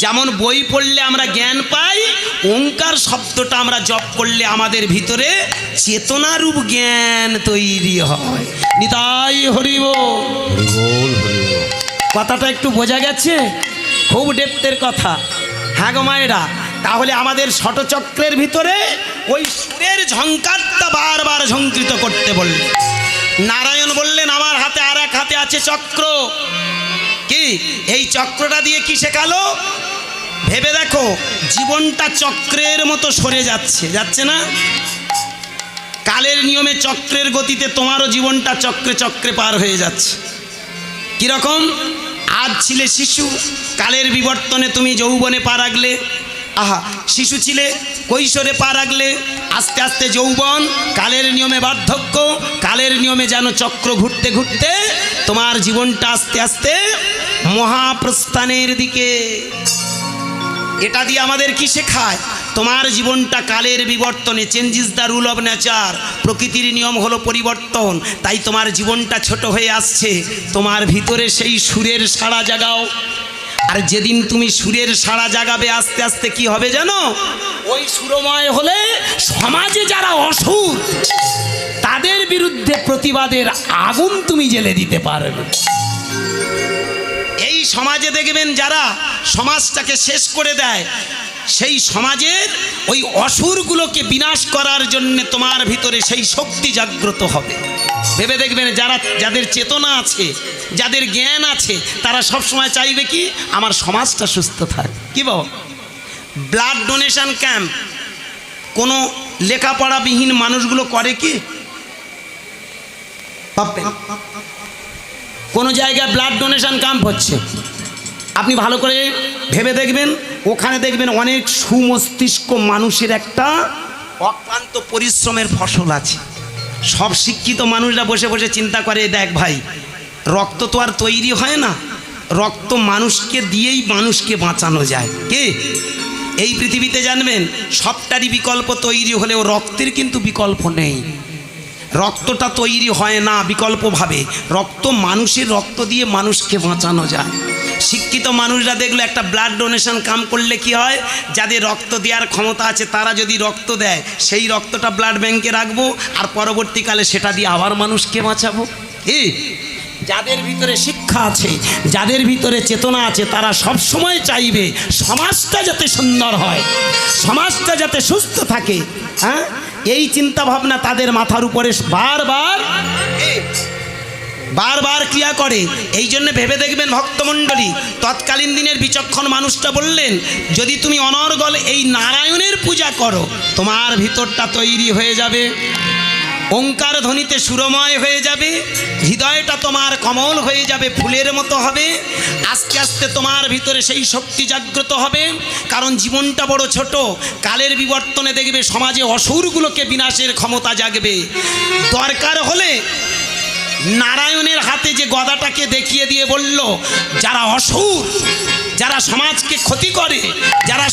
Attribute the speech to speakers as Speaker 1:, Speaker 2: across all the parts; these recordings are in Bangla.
Speaker 1: যেমন বই পড়লে আমরা জ্ঞান পাই, ওঙ্কার শব্দটা আমরা জপ করলে আমাদের ভিতরে চেতনারূপ জ্ঞান তৈরি হয়। নিতাই হরি বল। কথাটা একটু বোঝা গেছে? খুব ডেপ্থের কথা। হ্যাঁ গো মায়েরা, তাহলে আমাদের ষটচক্রের ভিতরে ওই সুরের ঝঙ্কারটা বারবার ঝঙ্কৃত করতে বললেন। নারায়ণ বললেন আমার হাতে আর এক হাতে আছে চক্র। কি এই চক্রটা দিয়ে কি শেখালো? ভেবে দেখো, জীবনটা চক্রের মতো সরে যাচ্ছে, যাচ্ছে না? কালের নিয়মে চক্রের গতিতে তোমারও জীবনটা চক্রে চক্রে পার হয়ে যাচ্ছে। কিরকম? আজ ছিলে শিশু, কালের বিবর্তনে তুমি যৌবনে পা রাখলে। আহা, শিশু ছিলে, কৈশোরে পা রাখলে, আস্তে আস্তে যৌবন, কালের নিয়মে বার্ধক্য, কালের নিয়মে যেন চক্র ঘুরতে ঘুরতে তোমার জীবনটা আস্তে আস্তে মহাপ্রস্থানের দিকে। এটা দিয়ে আমাদের কি শেখায়? তোমার জীবনটা কালের বিবর্তনে, change is the rule of nature, প্রকৃতির নিয়ম হলো পরিবর্তন। তাই তোমার জীবনটা ছোট হয়ে আসছে, তোমার ভিতরে সেই সুরের সাড়া জাগাও। আর যেদিন তুমি সুরের সাড়া জাগাবে, আস্তে আস্তে কি হবে জানো? ওই সুরময় হলে সমাজে যারা অসুর তাদের বিরুদ্ধে প্রতিবাদের আগুন তুমি জ্বেলে দিতে পারবে। এই সমাজে দেখবেন যারা সমাজটাকে শেষ করে দেয়, সেই সমাজের ওই অসুরগুলোকে বিনাশ করার জন্য তোমার ভিতরে সেই শক্তি জাগ্রত হবে। ভেবে দেখবেন, যাদের চেতনা আছে, যাদের জ্ঞান আছে, তারা সব সময় চাইবে কি আমার সমাজটা সুস্থ থাক। কি বল? ব্লাড ডোনেশন ক্যাম্প কোনো লেখাপড়াবিহীন মানুষগুলো করে কি? কোনো জায়গায় ব্লাড ডোনেশন ক্যাম্প হচ্ছে, আপনি ভালো করে ভেবে দেখবেন, ওখানে দেখবেন অনেক সুমস্তিষ্ক মানুষের একটা অক্লান্ত পরিশ্রমের ফসল আছে। সব শিক্ষিত মানুষরা বসে বসে চিন্তা করে, দেখ ভাই, রক্ত তো আর তৈরি হয় না, রক্ত মানুষকে দিয়েই মানুষকে বাঁচানো যায়। কে এই পৃথিবীতে জানবেন, সবটারই বিকল্প তৈরি হলেও রক্তের কিন্তু বিকল্প নেই। রক্তটা তৈরি হয় না বিকল্পভাবে, রক্ত মানুষের রক্ত দিয়ে মানুষকে বাঁচানো যায়। শিক্ষিত মানুষরা দেখলো একটা ব্লাড ডোনেশন কাম করলে কি হয়, যাদের রক্ত দেওয়ার ক্ষমতা আছে তারা যদি রক্ত দেয়, সেই রক্তটা ব্লাড ব্যাংকে রাখবো, আর পরবর্তীকালে সেটা দিয়ে আবার মানুষকে বাঁচাবো। যাদের ভিতরে শিক্ষা আছে, যাদের ভিতরে চেতনা আছে, তারা সব সময় চাইবে সমাজটা যাতে সুন্দর হয়, সমাজটা যাতে সুস্থ থাকে। হ্যাঁ, এই চিন্তা ভাবনা তাদের মাথার উপরে বারবার ক্রিয়া করে। এই জন্য ভেবে দেখবেন ভক্তমণ্ডলী, তৎকালীন দিনের বিচক্ষণ মানুষটা বললেন, যদি তুমি অনর্গল এই নারায়ণের পূজা করো, তোমার ভিতরটা তৈরি হয়ে যাবে, ওঙ্কার ধ্বনিতে সুরময় হয়ে যাবে, হৃদয়টা তোমার কমল হয়ে যাবে, ফুলের মতো হবে। আস্তে আস্তে তোমার ভিতরে সেই শক্তি জাগ্রত হবে। কারণ জীবনটা বড় ছোট, কালের বিবর্তনে দেখবে সমাজে অসুরগুলোকে বিনাশের ক্ষমতা জাগবে। দরকার হলে নারায়ণের হাতে যে গদাটাকে দেখিয়ে দিয়ে বলল, যারা অসুর, যারা সমাজকে ক্ষতি করে, যারা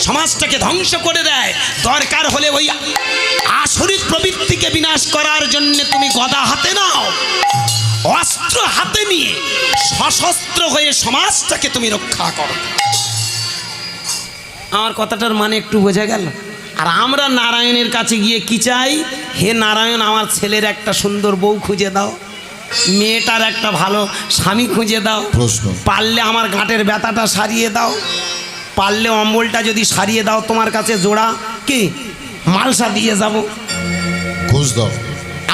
Speaker 1: সমাজটাকে ধ্বংস করে দেয়, দরকার হলে ওই আসরিক প্রবৃত্তিকে বিনাশ করার জন্য তুমি গদা হাতে নাও, অস্ত্র হাতে নিয়ে সশস্ত্র হয়ে সমাজটাকে তুমি রক্ষা করো। আমার কথাটার মানে একটু বোঝা গেল? আর আমরা নারায়ণের কাছে গিয়ে কি চাই? হে নারায়ণ, আমার ছেলের একটা সুন্দর বউ খুঁজে দাও, মেয়েটার একটা ভালো স্বামী খুঁজে দাও, পারলে আমার গাঁটের ব্যথাটা সারিয়ে দাও, পারলে অম্বলটা যদি সারিয়ে দাও, তোমার কাছে জোড়া কি মালসা দিয়ে যাব।
Speaker 2: খোঁজ দাও।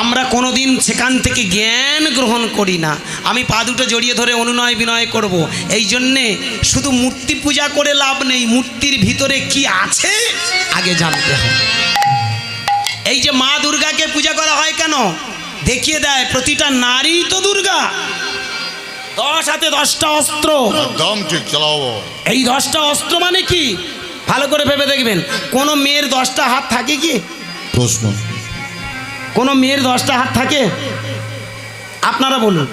Speaker 1: আমরা কোনোদিন সেখান থেকে জ্ঞান গ্রহণ করি না। আমি পা দুটো জড়িয়ে ধরে অনুনয় বিনয় করব। এই জন্যে শুধু মূর্তি পূজা করে লাভ নেই, মূর্তির ভিতরে কি আছে আগে জানতে হবে। এই যে মা দুর্গাকে পূজা করা হয় কেন? দেখিয়ে দেয় প্রতিটা নারী তো দুর্গা। 10 হাতে 10টা অস্ত্র,
Speaker 2: একদম ঠিক চালাও।
Speaker 1: এই 10টা অস্ত্র মানে কি ভালো করে ভেবে দেখবেন। কোনো মেয়ের 10টা হাত থাকে কি?
Speaker 2: প্রশ্ন।
Speaker 1: কোনো মেয়ের 10টা হাত থাকে? আপনারা বলুন।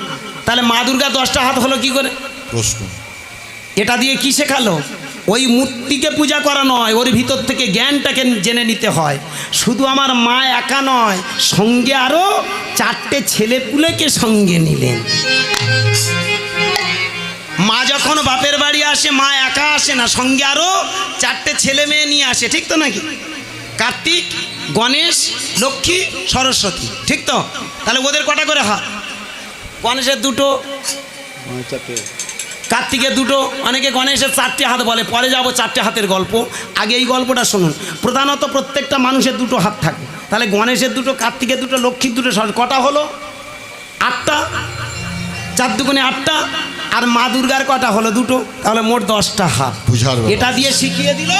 Speaker 1: তাহলে মা দুর্গা 10টা হাত হলো কি করে?
Speaker 2: প্রশ্ন।
Speaker 1: এটা দিয়ে কি শেখালো? ওই মূর্তিকে পূজা করা নয়, ওর ভিতর থেকে জ্ঞানটাকে জেনে নিতে হয়। শুধু আমার মা একা নয়, সঙ্গে আরো 4টে ছেলেপুলেকে সঙ্গে নিলেন। মা যখন বাপের বাড়ি আসে, মা একা আসে না, সঙ্গে আরো 4টে ছেলে মেয়ে নিয়ে আসে, ঠিক তো নাকি? কার্তিক, গণেশ, লক্ষ্মী, সরস্বতী, ঠিক তো? তাহলে ওদের কটা করে হাত? গণেশের 2টো, কার্তিকের 2টো, অনেকে গণেশের 4টে হাত বলে, পরে যাব 4টে হাতের গল্প। আগে এই গল্পটা শুনুন। প্রধানত প্রত্যেকটা মানুষের 2টো হাত থাকে। তাহলে গণেশের 2টো, কার্তিকের 2টো, লক্ষ্মীর 2টো, কটা হলো? 8টা। 4 দুগুণে 8টা। আর মা দুর্গার কটা হলো? 2টো। তাহলে মোট 10টা হাত।
Speaker 2: বুঝার ব্যাপার।
Speaker 1: এটা দিয়ে শিখিয়ে দিল,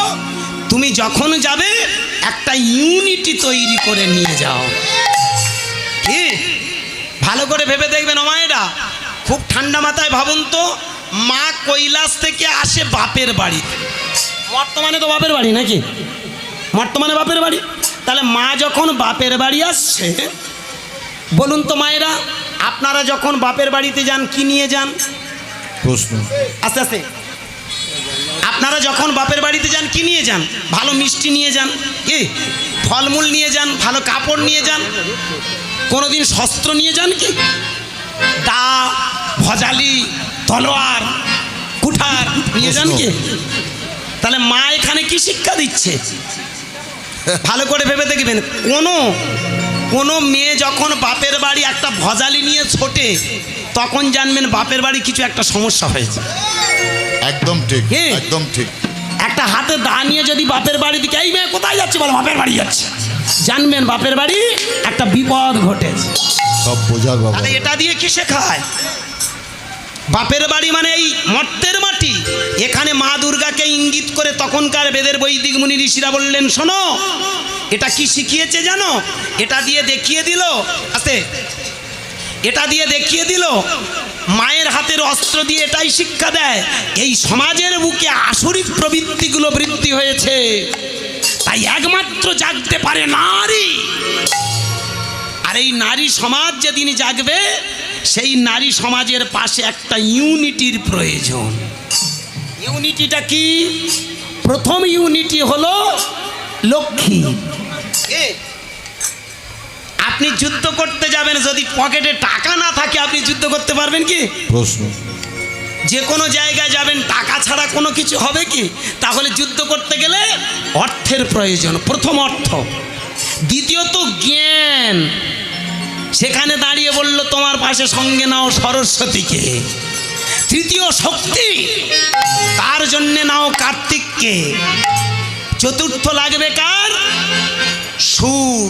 Speaker 1: তুমি যখন যাবে একটা ইউনিটি তৈরি করে নিয়ে যাও। কি ভালো করে ভেবে দেখবেন ও মায়েরা, খুব ঠান্ডা মাথায় ভাবুন তো, মা কৈলাস থেকে আসে বাপের বাড়িতে। বর্তমানে তো বাপের বাড়ি নাকি? বর্তমানে বাপের বাড়ি। তাহলে মা যখন বাপের বাড়ি আসছে, বলুন তো মায়েরা, আপনারা যখন বাপের বাড়িতে যান কি নিয়ে যান?
Speaker 2: প্রশ্ন।
Speaker 1: আস্তে আস্তে। আপনারা যখন বাপের বাড়িতে যান কি নিয়ে যান? ভালো মিষ্টি নিয়ে যান, কি ফলমূল নিয়ে যান, ভালো কাপড় নিয়ে যান। কোনোদিন শস্ত্র নিয়ে যান কি? দা, ভজালি, তলোয়ার, কুঠার নিয়ে যান কি? তাহলে মা এখানে কি শিক্ষা দিচ্ছে ভালো করে ভেবে দেখবেন। কোনো মেয়ে যখন বাপের বাড়ি একটা ভজালি নিয়ে ছোটে, তখন জানবেন বাপের বাড়ি কিছু একটা সমস্যা হয়েছে।
Speaker 2: একদম ঠিক,
Speaker 1: কি?
Speaker 2: একদম ঠিক।
Speaker 1: একটা হাতে দা নিয়ে যদি বাপের বাড়ি দিকে, এই মেয়ে কোথায় যাচ্ছে বলো, বাপের বাড়ি যাচ্ছে, জানবেন বাপের বাড়ি একটা বিপদ ঘটেছে।
Speaker 2: সব বোঝার বাবা।
Speaker 1: তাহলে এটা দিয়ে কি শেখায়? বাপের বাড়ি মানে এই মর্তের মাটি। এখানে মা দুর্গাকে ইঙ্গিত করে তখনকার বেদের বৈদিক মুনি ঋষিরা বললেন, শোনো, এটা কি শিখিয়েছে জানো? এটা দিয়ে দেখিয়ে দিল, আস্তে, এটা দিয়ে দেখিয়ে দিল, মায়ের হাতের অস্ত্র দিয়ে এটাই শিক্ষা দেয়, এই সমাজের বুকে আসরিক প্রবৃত্তিগুলো বৃদ্ধি হয়েছে, তাই একমাত্র জাগতে পারে নারী। আর এই নারী সমাজ যেদিন জাগবে, সেই নারী সমাজের পাশে একটা ইউনিটির প্রয়োজন। ইউনিটিটা কি? প্রথম ইউনিটি হলো লক্ষ্মী। আপনি যুদ্ধ করতে যাবেন, যদি পকেটে টাকা না থাকে আপনি যুদ্ধ করতে পারবেন কি?
Speaker 2: প্রশ্ন।
Speaker 1: যে কোনো জায়গায় যাবেন, টাকা ছাড়া কোনো কিছু হবে কি? তাহলে যুদ্ধ করতে গেলে অর্থের প্রয়োজন, প্রথম অর্থ। দ্বিতীয়ত জ্ঞান। সেখানে দাঁড়িয়ে বলল, তোমার পাশে সঙ্গে নাও সরস্বতীকে। তৃতীয় শক্তি, তার জন্যে নাও কার্তিককে। চতুর্থ লাগবে কার? সুর,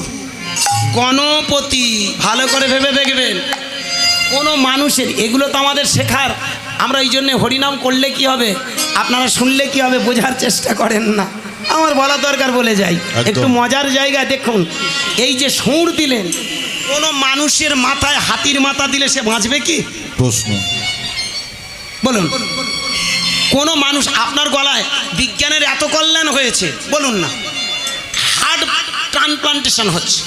Speaker 1: গণপতি। ভালো করে ভেবে দেখবেন, কোনো মানুষের, এগুলো তো আমাদের শেখার। আমরা এই জন্যে হরিনাম করলে কি হবে, আপনারা শুনলে কি হবে, বোঝার চেষ্টা করেন না। আমার বলা দরকার বলে যাই। একটু মজার জায়গা দেখুন, এই যে সুর দিলেন, কোনো মানুষের মাথায় হাতির মাথা দিলে সে বাঁচবে কি?
Speaker 2: প্রশ্ন।
Speaker 1: বলুন। কোনো মানুষ, আপনার গলায় বিজ্ঞানের এত কল্যাণ হয়েছে, বলুন না, হার্ট ট্রান্সপ্লান্টেশন হচ্ছে,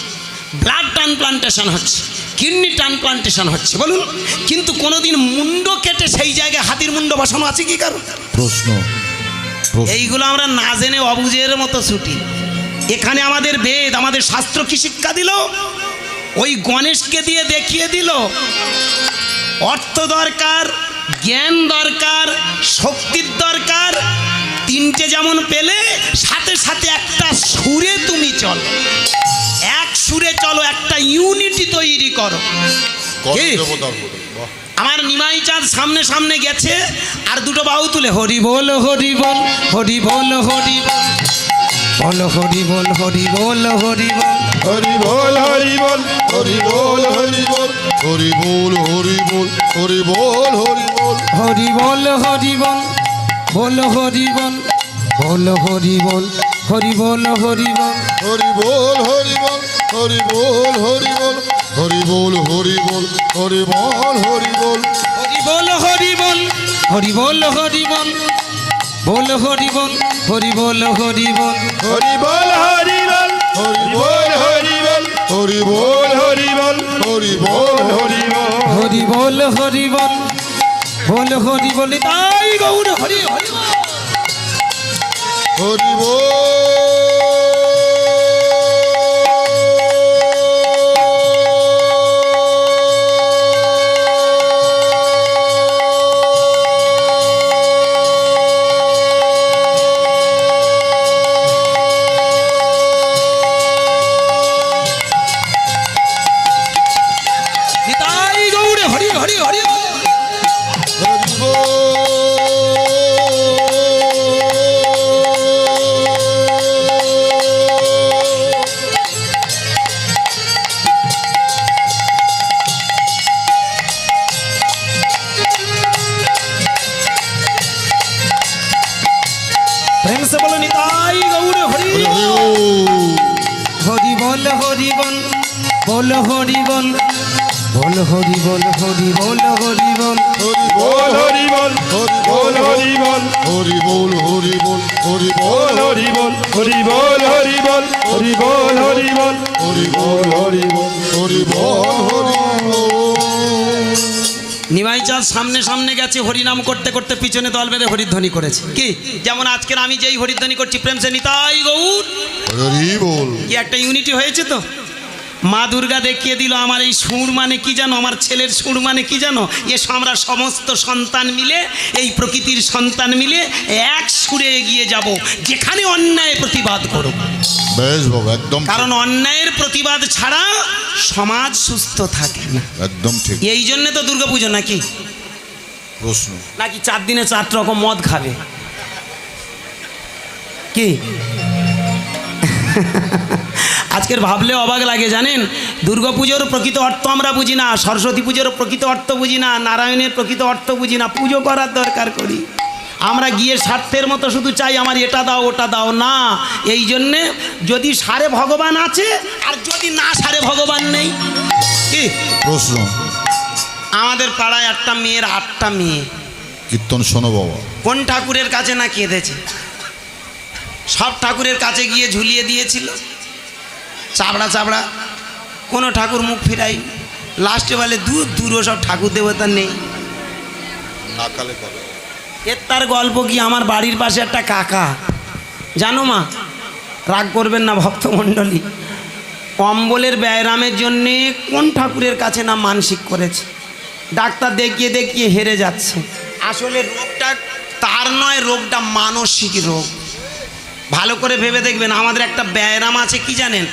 Speaker 1: ব্লাড ট্রান্সপ্লান্টেশন হচ্ছে, কিডনি ট্রান্সপ্লান্টেশন হচ্ছে, বলুন, কিন্তু কোনোদিন মুন্ড কেটে সেই জায়গায় হাতির মুন্ড বসানো আছে কি কারণ?
Speaker 2: প্রশ্ন।
Speaker 1: এইগুলো আমরা না জেনে অবুঝের মতো ছুটি। এখানে আমাদের বেদ, আমাদের শাস্ত্র কি শিক্ষা দিল? ওই গণেশকে দিয়ে দেখিয়ে দিল, অর্থ দরকার, জ্ঞান দরকার, শক্তির দরকার, তিনটে যেমন পেলে সাথে সাথে একটা সুরে তুমি চলো, এক সুরে চলো, একটা ইউনিটি তৈরি করো। আমার নিমাই চাঁদ সামনে সামনে গেছে, আর দুটো বাহু তুলে হরি বল, হরি বল, হরি বল, হরি বল, বল হরি বল, হরি বল, হরি বল,
Speaker 2: হরি বল, হরি বল, হরি বল, হরি বল, হরি বল, হরি বল, হরি বল, হরি বল,
Speaker 1: হরি বল, হরি বল, বল হরি বল, বল হরি বল, হরি বল, হরি বল,
Speaker 2: হরি বল, হরি বল, হরি বল, হরি বল, হরি বল, হরি বল, হরি বল, হরি বল,
Speaker 1: হরি বল, হরি বল, হরি বল, হরি বল, বল হরি বল, হরি বল, হরি বল,
Speaker 2: হরি বল, হরি বল, হরি বল, হরি বল, হরি বল, হরি বল, হরি বল, হরি বল,
Speaker 1: হরি বল, হরি বল, বল হরি বল, তাই গৌর হরি হরি বল,
Speaker 2: হরি বল।
Speaker 1: প্রেম সে বলো নিতাই গৌর হরি হরি বল হরি বল বল হরি বল বল হরি বল হরি বল হরি বল
Speaker 2: হরি বল হরি বল হরি বল
Speaker 3: হরি বল হরি বল হরি বল
Speaker 2: হরি বল হরি বল হরি বল হরি বল হরি বল হরি বল
Speaker 3: হরি বল হরি বল।
Speaker 1: নিমাই চাঁদ সামনে সামনে গেছে হরিনাম করতে করতে পিছনে দল বেঁধে হরিধ্বনি করেছে কি যেমন আজকের আমি যেই হরিধ্বনি করছি প্রেম সে নিতাই গৌর
Speaker 3: হরি বল।
Speaker 1: কি একটা ইউনিটি হয়েছে তো মা দুর্গা দেখিয়ে দিল আমার এই সুর মানে কি জানো আমার ছেলের সুর মানে কি জানো আমরা সমস্ত সন্তান মিলে এই প্রকৃতির সন্তান মিলে এক সুরে এগিয়ে যাব যেখানে অন্যায় প্রতিবাদ করব
Speaker 3: বেশ বাবা একদম
Speaker 1: কারণ অন্যায়ের প্রতিবাদ ছাড়া সমাজ সুস্থ থাকে না
Speaker 3: একদম ঠিক।
Speaker 1: এই জন্য তো দুর্গাপুজো নাকি
Speaker 3: প্রশ্ন
Speaker 1: নাকি 4 দিনে 4 রকম মদ খাবে কি আজকের ভাবলে অবাক লাগে জানেন দুর্গাপুজোর প্রকৃত অর্থ আমরা বুঝি না সরস্বতী পুজোর প্রকৃত অর্থ বুঝি না নারায়ণের প্রকৃত অর্থ বুঝি না পুজো করার দরকার করি আমরা গিয়ে স্বার্থের মতো শুধু চাই আমার এটা দাও ওটা দাও না এই জন্যে যদি সারে ভগবান আছে আর যদি না সারে ভগবান নেই কি
Speaker 3: প্রশ্ন
Speaker 1: আমাদের পাড়ায় একটা মেয়ের 8টা মেয়ে
Speaker 3: কীর্তন শোনো বাবা।
Speaker 1: কোন ঠাকুরের কাছে না কেঁদেছে সব ঠাকুরের কাছে গিয়ে ঝুলিয়ে দিয়েছিল চাবড়া চাবড়া কোনো ঠাকুর মুখ ফিরাই লাস্টে বলে দূর দূরও সব ঠাকুর দেবতা নেই
Speaker 3: নাকালে পাবে।
Speaker 1: এর তার গল্প কি আমার বাড়ির পাশে একটা কাকা জানো মা রাগ করবেন না ভক্তমণ্ডলী অম্বলের ব্যায়ামের জন্যে কোন ঠাকুরের কাছে না মানসিক করেছে ডাক্তার দেখিয়ে দেখিয়ে হেরে যাচ্ছে আসলে রোগটা তার নয় রোগটা মানসিক রোগ ভালো করে ভেবে দেখবেন আমাদের একটা ব্যায়াম আছে কি জানেন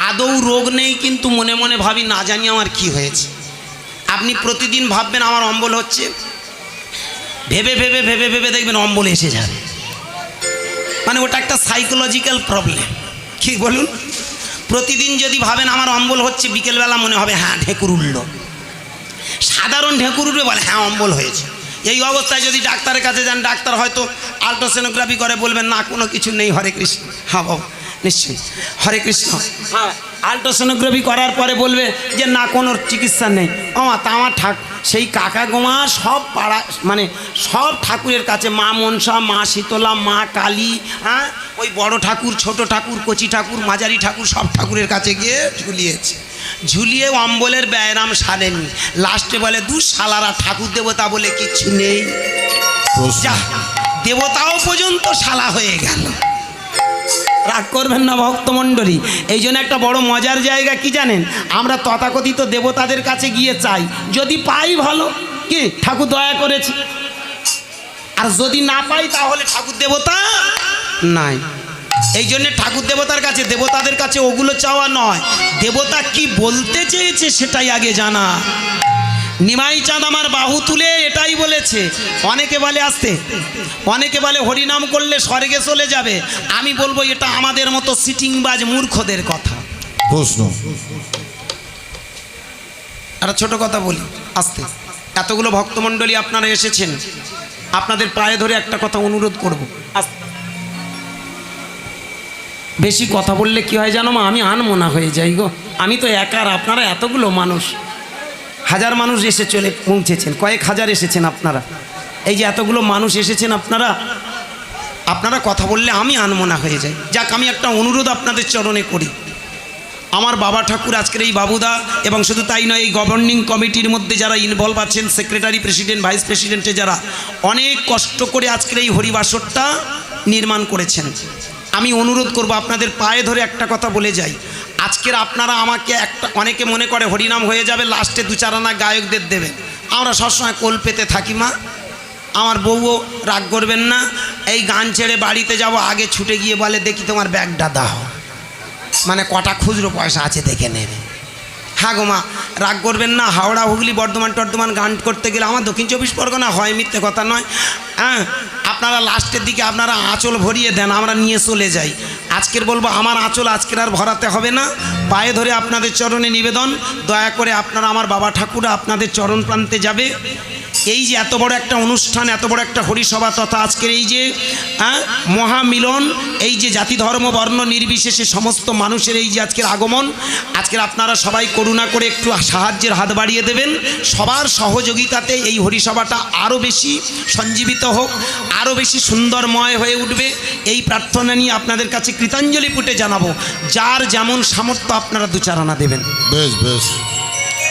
Speaker 1: আদৌ রোগ নেই কিন্তু মনে মনে ভাবি না জানি আমার কি হয়েছে আপনি প্রতিদিন ভাববেন আমার অম্বল হচ্ছে ভেবে ভেবে ভেবে ভেবে দেখবেন অম্বল এসে যাবে মানে ওটা একটা সাইকোলজিক্যাল প্রবলেম কি বলুন প্রতিদিন যদি ভাবেন আমার অম্বল হচ্ছে বিকেলবেলা মনে হবে হ্যাঁ ঢেকুর উঠল সাধারণ ঢেকুর উঠবে বলে হ্যাঁ অম্বল হয়েছে এই অবস্থায় যদি ডাক্তারের কাছে যান ডাক্তার হয়তো আল্ট্রাসোনোগ্রাফি করে বলবেন না কোনো কিছু নেই হরে কৃষ্ণ হ্যাঁ বাবু নিশ্চয়ই হরে কৃষ্ণ হ্যাঁ আল্ট্রাসোনোগ্রাফি করার পরে বলবে যে না কোনো চিকিৎসা নেই তা আমার সেই কাকা গোমা সব পাড়া মানে সব ঠাকুরের কাছে মা মনসা মা শীতলা মা কালী হ্যাঁ ওই বড় ঠাকুর ছোট ঠাকুর কচি ঠাকুর মাঝারি ঠাকুর সব ঠাকুরের কাছে গিয়ে ঝুলিয়েছে ঝুলিয়ে অম্বলের ব্যায়াম সারেনি লাস্টে বলে শালারা ঠাকুর দেবতা বলে কিচ্ছু নেই যা দেবতাও পর্যন্ত শালা হয়ে গেল রাগ করবেন না ভক্তমণ্ডলী এই জন্য একটা বড় মজার জায়গা কি জানেন আমরা তথাকথিত দেবতাদের কাছে গিয়ে চাই যদি পাই ভালো কি ঠাকুর দয়া করেছে আর যদি না পাই তাহলে ঠাকুর দেবতা নাই এই জন্য ঠাকুর দেবতার কাছে দেবতাদের কাছে ওগুলো চাওয়া নয় দেবতা কি বলতে চেয়েছে সেটাই আগে জানা নিমাই চাঁদ আমার বাহু তুলে এটাই বলেছে অনেকে বলে আসতে অনেকে বলে হরিনাম করলে স্বর্গে চলে যাবে আমি বলবো এটা আমাদের মতো সিটিংবাজ মূর্খদের কথা
Speaker 3: প্রশ্ন
Speaker 1: একটা ছোট কথা বলি আসতে এতগুলো ভক্তমণ্ডলী আপনারা এসেছেন আপনাদের পায়ে ধরে একটা কথা অনুরোধ করব বেশি কথা বললে কি হয় জানো মা আমি আনমনা হয়ে যাই গো আমি তো একার আপনারা এতগুলো মানুষ হাজার মানুষ এসে চলে পৌঁছেছেন কয়েক হাজার এসেছেন আপনারা এই যে এতগুলো মানুষ এসেছেন আপনারা কথা বললে আমি আনমনা হয়ে যাই যাক আমি একটা অনুরোধ আপনাদের চরণে করি আমার বাবা ঠাকুর আজকের এই বাবুদা এবং শুধু তাই নয় এই গভর্নিং কমিটির মধ্যে যারা ইনভলভ আছেন সেক্রেটারি প্রেসিডেন্ট ভাইস প্রেসিডেন্টে যারা অনেক কষ্ট করে আজকের এই হরিবাসরটা নির্মাণ করেছেন আমি অনুরোধ করব আপনাদের পায়ে ধরে একটা কথা বলে যাই আজকের আপনারা আমাকে অনেকে মনে করে হরিনাম হয়ে যাবে লাস্টে 2-4 আনা গায়কদের দেবেন আমরা সবসময় কোল পেতে থাকি মা আমার বউও রাগ করবেন না এই গান ছেড়ে বাড়িতে যাব আগে ছুটে গিয়ে বলে দেখি তোমার ব্যাগটা দাও মানে কটা খুচরো পয়সা আছে দেখে নেবে হ্যাঁ গো মা রাগ করবেন না হাওড়া হুগলি বর্ধমান গান করতে গেলে আমার দক্ষিণ 24 পরগনা হয় মিথ্যে কথা নয় হ্যাঁ আপনারা লাস্টের দিকে আপনারা আঁচল ভরিয়ে দেন আমরা নিয়ে চলে যাই আজকের বলবো আমার আঁচল আজকের আর ভরাতে হবে না, পায়ে ধরে আপনাদের চরণে নিবেদন, দয়া করে আপনারা আমার বাবা ঠাকুর আপনাদের চরণ প্রান্তে যাবে। এই যে এত বড় একটা অনুষ্ঠান, এত বড় একটা হরিসভা তথা আজকের এই যে মহামিলন, এই যে জাতি ধর্ম বর্ণ নির্বিশেষে সমস্ত মানুষের এই যে আজকের আগমন, আজকের আপনারা সবাই করুণা করে একটু সাহায্যের হাত বাড়িয়ে দেবেন। সবার সহযোগিতাতে এই হরিসভাটা আরও বেশি সঞ্জীবিত হোক, আরও বেশি সুন্দরময় হয়ে উঠবে, এই প্রার্থনা নিয়ে আপনাদের কাছে কৃতাঞ্জলি পুটে জানাবো। যার যেমন সামর্থ্য আপনারা দু চার আনা দেবেন।
Speaker 3: বেশ বেশ,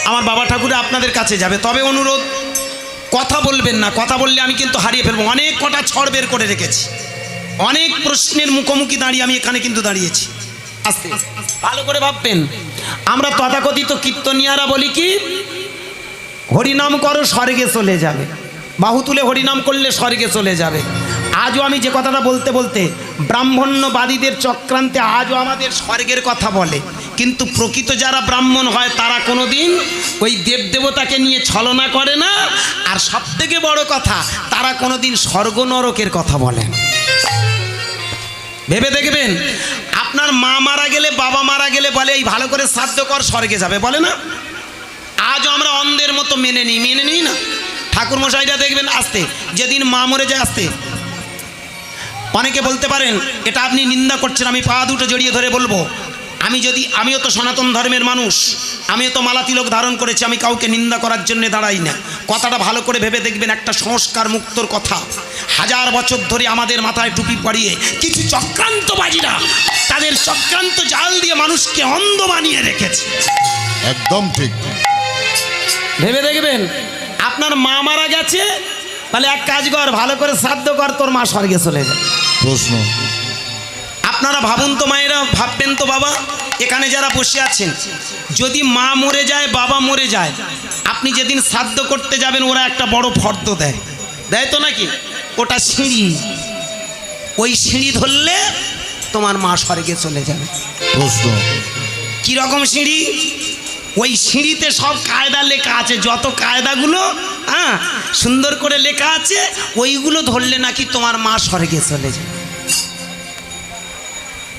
Speaker 1: আমার বাবা ঠাকুরে আপনাদের কাছে যাবে, তবে অনুরোধ কথা বলবেন না, কথা বললে আমি কিন্তু হারিয়ে ফেলবো। অনেক কটা ছড় বের করে রেখেছি, অনেক প্রশ্নের মুখোমুখি দাঁড়িয়ে আমি এখানে কিন্তু দাঁড়িয়েছি। আস্তে ভালো করে ভাববেন, আমরা তথাকথিত কীর্তনিয়ারা বলি কি, হরিনাম করো স্বর্গে চলে যাবে, বাহু তুলে হরিনাম করলে স্বর্গে চলে যাবে। আজও আমি যে কথাটা বলতে বলতে ব্রাহ্মণ্যবাদীদের চক্রান্তে আজও আমাদের স্বর্গের কথা বলে, কিন্তু প্রকৃত যারা ব্রাহ্মণ হয় তারা কোনোদিন ওই দেবদেবতাকে নিয়ে ছলনা করে না। আর সবথেকে বড় কথা, তারা কোনোদিন স্বর্গ নরকের কথা বলে না। ভেবে দেখবেন, আপনার মা মারা গেলে, বাবা মারা গেলে বলে এই ভালো করে শ্রাদ্ধ কর স্বর্গে যাবে, বলে না? আজও আমরা অন্ধের মতো মেনে নিই না। ঠাকুরমশাইরা দেখবেন আসতে, যেদিন মা মরে যায় আসতে, অনেকে বলতে পারেন এটা আপনি নিন্দা করছেন, আমি পা দুটো জড়িয়ে ধরে বলবো, আমিও তো সনাতন ধর্মের মানুষ, আমিও তো মালা তিলক ধারণ করেছি, আমি কাউকে নিন্দা করার জন্য দাঁড়াই না। কথাটা ভালো করে ভেবে দেখবেন, একটা সংস্কার মুক্তর কথা। হাজার বছর ধরে আমাদের মাথায় টুপি পরিয়ে কিছু চক্রান্তবাজিরা তাদের চক্রান্ত জাল দিয়ে মানুষকে অন্ধ বানিয়ে রেখেছে।
Speaker 3: একদম ঠিক।
Speaker 1: ভেবে দেখবেন, আপনার মা মারা গেছে, তাহলে এক কাজ কর, ভালো করে শ্রাদ্ধ কর, তোর মা স্বর্গে চলে যায়।
Speaker 3: প্রশ্ন,
Speaker 1: আপনারা ভাবুন তো, মায়েরা ভাববেন তো, বাবা এখানে যারা বসে আছেন, যদি মা মরে যায়, বাবা মরে যায়, আপনি যেদিন শ্রাদ্ধ করতে যাবেন ওরা একটা বড় ফর্দ দেয় তো নাকি? ওটা সিঁড়ি, ওই সিঁড়ি ধরলে তোমার মা স্বর্গে চলে যাবে।
Speaker 3: প্রশ্ন,
Speaker 1: কীরকম সিঁড়ি? ওই সিঁড়িতে সব কায়দা লেখা আছে, যত কায়দাগুলো সুন্দর করে লেখা আছে, ওইগুলো ধরলে নাকি তোমার মা স্বর্গে চলে যায়।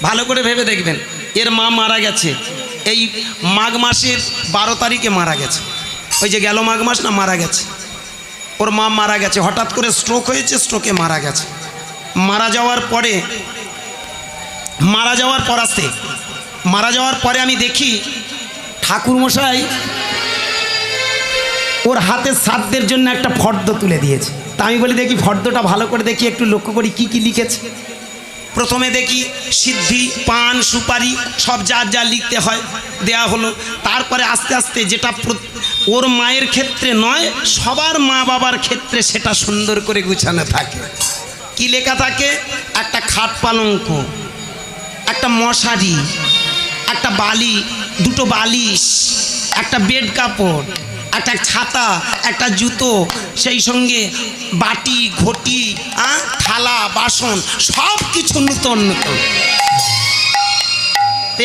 Speaker 1: ভালো করে ভেবে দেখবেন, এর মা মারা গেছে এই মাঘ মাসের 12 তারিখে মারা গেছে, ওই যে গেল মাঘ মাস না, মারা গেছে, ওর মা মারা গেছে, হঠাৎ করে স্ট্রোক হয়েছে, স্ট্রোকে মারা গেছে। মারা যাওয়ার পরে আমি দেখি ঠাকুরমশাই ওর হাতে শ্রাদ্ধের জন্য একটা ফর্দ তুলে দিয়েছে। তা আমি বলি দেখি ফর্দটা ভালো করে দেখি, একটু লক্ষ্য করি কি কি লিখেছে। প্রথমে দেখি সিদ্ধি, পান, সুপারি সব যা লিখতে হয় দেয়া হলো। তারপরে আস্তে আস্তে যেটা ওর মায়ের ক্ষেত্রে নয়, সবার মা বাবার ক্ষেত্রে সেটা সুন্দর করে গুছানো থাকে। কি লেখা থাকে? একটা খাট পালঙ্ক, একটা মশারি, একটা দুটো বালিশ, একটা বেড কাপড়, একটা ছাতা, একটা জুতো, সেই সঙ্গে বাটি, ঘটি, থালা, বাসন সব কিছু নূতন।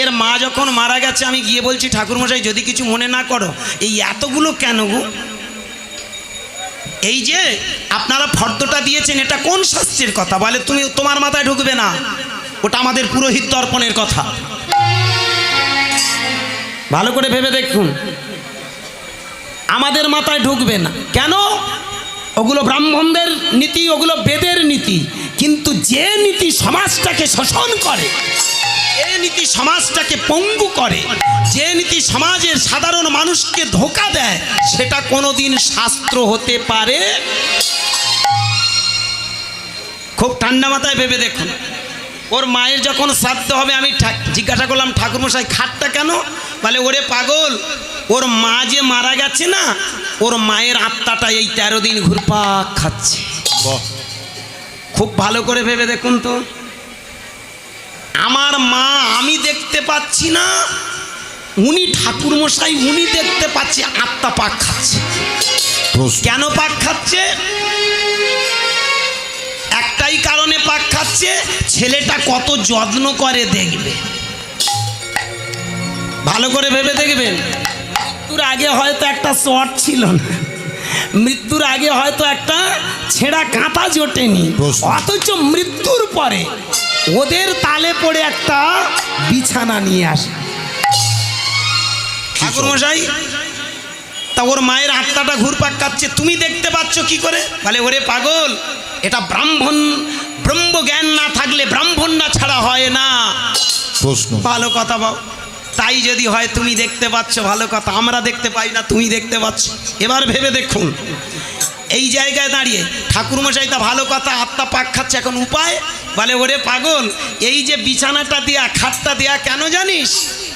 Speaker 1: এর মা যখন মারা গেছে, আমি গিয়ে বলছি ঠাকুরমশাই যদি কিছু মনে না করো, এই এতগুলো কেন গো? এই যে আপনারা ফর্দটা দিয়েছেন, এটা কোন শাস্ত্রের কথা? বলে তোমার মাথায় ঢুকবে না, ওটা আমাদের পুরোহিত দর্পণের কথা। ভালো করে ভেবে দেখুন, আমাদের মাথায় ঢুকবে না কেন? ওগুলো ব্রাহ্মণদের নীতি, ওগুলো বেদের নীতি। কিন্তু যে নীতি সমাজটাকে শোষণ করে, যে নীতি সমাজটাকে পঙ্গু করে, যে নীতি সমাজের সাধারণ মানুষকে ধোঁকা দেয়, সেটা কোনোদিন শাস্ত্র হতে পারে। খুব ঠান্ডা মাথায় ভেবে দেখুন, ওর মায়ের যখন শ্রাদ্ধ হবে, আমি জিজ্ঞাসা করলাম ঠাকুরমশাই খাটটা কেন? বলে ওরে পাগল, ওর মা যে মারা গেছে না, ওর মায়ের আত্মাটা এই 13 দিন ঘুরপাক খাচ্ছে। খুব ভালো করে ভেবে দেখুন তো, আমার মা আমি দেখতে পাচ্ছি না, উনি ঠাকুরমশাই উনি দেখতে পাচ্ছে, আত্মা পাক খাচ্ছে। কেন পাক খাচ্ছে? একটাই কারণে পাক খাচ্ছে, ছেলেটা কত যত্ন করে দেখবে। ভালো করে ভেবে দেখবেন, তোর আগে হয়তো একটা চট ছিল না, মৃত্যুর আগে হয়তো একটা ছেঁড়া কাঁথা জোটেনি,
Speaker 3: প্রশ্ন।
Speaker 1: অথচ মৃত্যুর পরে ওদের তালে পড়ে একটা বিছানা নিয়ে আসে। ঠাকুর মশাই, তা ওর মায়ের আত্মাটা ঘুরপাক কাচ্ছে, তুমি দেখতে পাচ্ছ কি করে? বলে ওরে পাগল, এটা ব্রহ্ম জ্ঞান না থাকলে ব্রাহ্মণরা ছাড়া হয় না।
Speaker 3: প্রশ্ন।
Speaker 1: ভালো কথা বাবু, তাই যদি হয় তুমি দেখতে পাচ্ছ, ভালো কথা, আমরা দেখতে পাই না, তুমি দেখতে পাচ্ছ। এবার ভেবে দেখুন, এই জায়গায় দাঁড়িয়ে ঠাকুরমশাই তা ভালো কথা, আত্মা পাক খাচ্ছে, এখন উপায়? বলে ওরে পাগল, এই যে বিছানাটা দেয়া, খাটটা দেয়া কেন জানিস?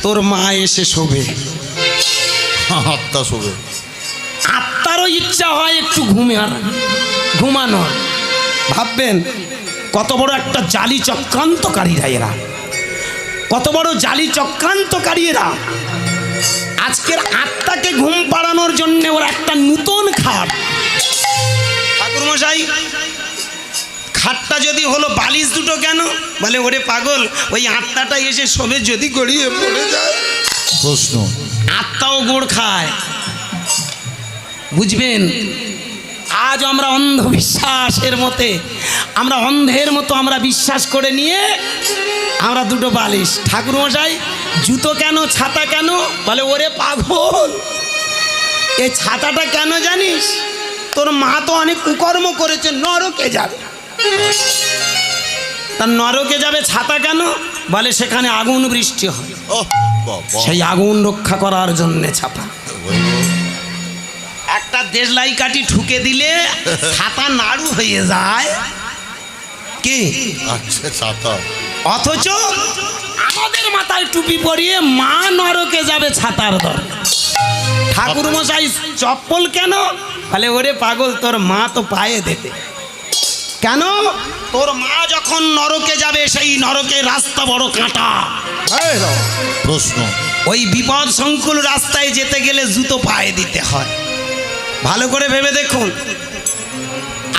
Speaker 1: তোর মা এসে শোবে।
Speaker 3: আত্মা শোবে।
Speaker 1: আত্মারও ইচ্ছা হয় একটু ঘুমানোর। ভাববেন কত বড় একটা জালি চক্রান্তকারীরা এরা, কত বড় জালি চক্রান্তকারী এরা। আজকের আত্মাকে ঘুম পাড়ানোর জন্য ওরা একটা নূতন খাট। ঠাকুরমশাই, খাটটা যদি হলো, বালিশ দুটো কেন? বলে ওরে পাগল, ওই আত্মাটা এসে শোবে, যদি গড়িয়ে পড়ে যায়।
Speaker 3: প্রশ্ন।
Speaker 1: আত্মাও গোড় খায়। বুঝবেন, আজ আমরা অন্ধবিশ্বাসের মতে, আমরা অন্ধের মতো আমরা বিশ্বাস করে নিয়ে আমরা দুটো বালিশ। ঠাকুরমশাই, জুতো কেন, ছাতা কেন? বলে ওরে পাগল, এই ছাতাটা কেন জানিস? তোর মা তো অনেক কুকর্ম করেছে, নরকে যাবে। তার নরকে যাবে, ছাতা কেন? বলে সেখানে আগুন বৃষ্টি হয়,
Speaker 3: ওহ বাবা।
Speaker 1: সেই আগুন রক্ষা করার জন্যে ছাতা। একটা দেশলাই কাঠি ঠুকে দিলে ছাতা নাড়ু হয়ে যায়। কি?
Speaker 3: আচ্ছা, ছাতা।
Speaker 1: অথচ আমাদের মাথায় টুপি পরিয়ে মা নরকে যাবে, ছাতার দর। ঠাকুর মশাই, চপ্পল কেন? বলে ওরে পাগল, তোর মা তো পায়ে দেবে। কেন? তোর মা যখন নরকে যাবে, সেই নরকের রাস্তা বড় কাঁটা।
Speaker 3: প্রশ্ন।
Speaker 1: ওই বিপদ সংকুল রাস্তায় যেতে গেলে জুতো পায়ে দিতে হয়। ভালো করে ভেবে দেখুন,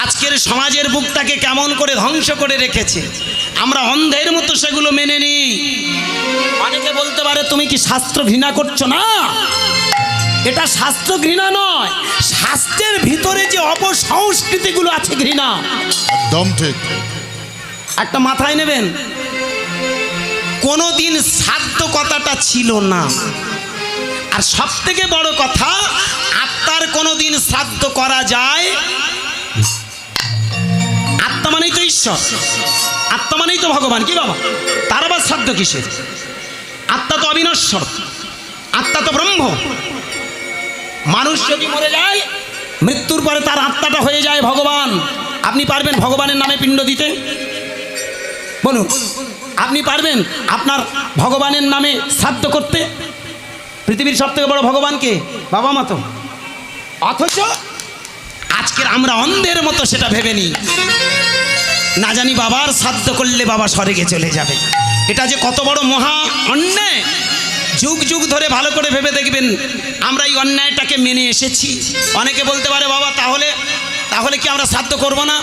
Speaker 1: আজকের সমাজের বুকটাকে কেমন করে ধ্বংস করে রেখেছে। আমরা অন্ধের মতো সেগুলো মেনে নিই। অনেকে বলতে পারে তুমি কি শাস্ত্র ঘৃণা করছো? না, এটা শাস্ত্র ঘৃণা নয়, শাস্ত্রের ভিতরে যে অপসংস্কৃতিগুলো আছে ঘৃণা।
Speaker 3: একদম ঠিক।
Speaker 1: একটা মাথায় নেবেন, কোনোদিন শ্রাদ্ধ কথাটা ছিল না। আর সব থেকে বড় কথা, আত্মার কোনোদিন শ্রাদ্ধ করা যায়? আত্মা মানেই তো ঈশ্বর, আত্মা মানেই তো ভগবান। কি বাবা, তার আবার শ্রাদ্ধ কিসের? আত্মা তো অবিনশ্বর, আত্মা তো ব্রহ্ম। মানুষ যদি মরে যায়, মৃত্যুর পরে তার আত্মাটা হয়ে যায় ভগবান। আপনি পারবেন ভগবানের নামে পিণ্ড দিতে? বলুন, আপনি পারবেন আপনার ভগবানের নামে শ্রাদ্ধ করতে? পৃথিবীর সব থেকে বড় ভগবানকে বাবা মা তো। অথচ আজকের আমরা অন্ধের মতো সেটা ভেবে নিই, না জানি বাবার শ্রাদ্ধ করলে বাবা স্বর্গে চলে যাবে। এটা যে কত বড় মহা অন্যায়। যুগ যুগ ধরে ভালো করে ভেবে দেখবেন, আমরা এই অন্যায়টাকে মেনে এসেছি। অনেকে বলতে পারে বাবা, তাহলে কি আমরা শ্রাদ্ধ করব না?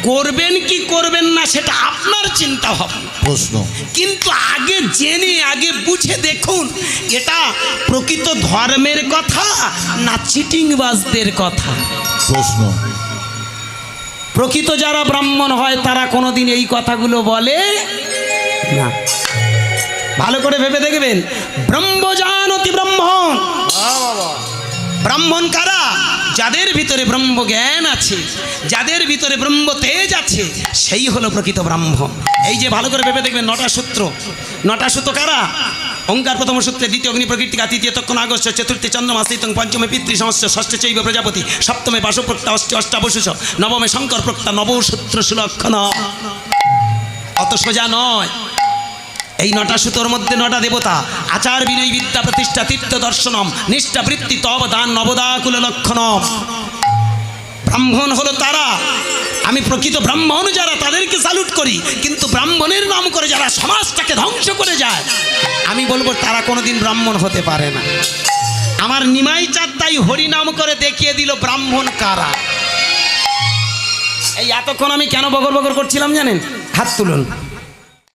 Speaker 1: করবেন কি করবেন না সেটা আপনার চিন্তা হবে।
Speaker 3: প্রশ্ন।
Speaker 1: কিন্তু আগে জেনে, আগে বুঝে দেখুন, এটা প্রকৃত ধর্মের কথা না চিটিংবাজদের কথা।
Speaker 3: প্রশ্ন।
Speaker 1: প্রকৃত যারা ব্রাহ্মণ হয় তারা কোনোদিন এই কথাগুলো বলে না। ভালো করে ভেবে দেখবেন, ব্রহ্মজানতি ব্রাহ্মণ। ব্রাহ্মণ কারা? যাদের ভিতরে ব্রহ্ম জ্ঞান আছে, যাদের ভিতরে ব্রহ্ম তেজ আছে, সেই হলো প্রকৃত ব্রাহ্মণ। এই যে ভালো করে ভেবে দেখবেন, 9টা সূত্র। 9টা সূত্র কারা? ওঙ্কার প্রথম সূত্রে, দ্বিতীয় অগ্নি প্রকৃতিকা, তৃতীয় তক্ষণ আগস্ট, চতুর্থে চন্দ্রমা স্থিতং, পঞ্চমে পিতৃ সমস্ত, ষষ্ঠে চৈব প্রজাপতি, সপ্তমে বাসপ্রক্তা, অষ্টাবশুষ, নবমে শঙ্কর প্রক্তা, নবসূত্র সুলক্ষণ। অত সোজা নয়। এই 9টা সূত্রের মধ্যে 9টা দেবতা, আচার বিনয় বিদ্যা প্রতিষ্ঠা তীর্থ দর্শনম, নিষ্ঠা বৃত্তি তব দান নবদাকুল লক্ষণম। ব্রাহ্মণ হলো তারা, আমি প্রকৃত ব্রাহ্মণ যারা, তাদেরকে স্যালুট করি। কিন্তু ব্রাহ্মণের নাম করে যারা সমাজটাকে ধ্বংস করে যায়, আমি বলবো তারা কোনোদিন ব্রাহ্মণ হতে পারে না। আমার নিমাই চাঁদ তাই হরিনাম করে দেখিয়ে দিল ব্রাহ্মণ কারা। এই এতক্ষণ আমি কেন বগর বগর করছিলাম জানেন? হাত তুলুন।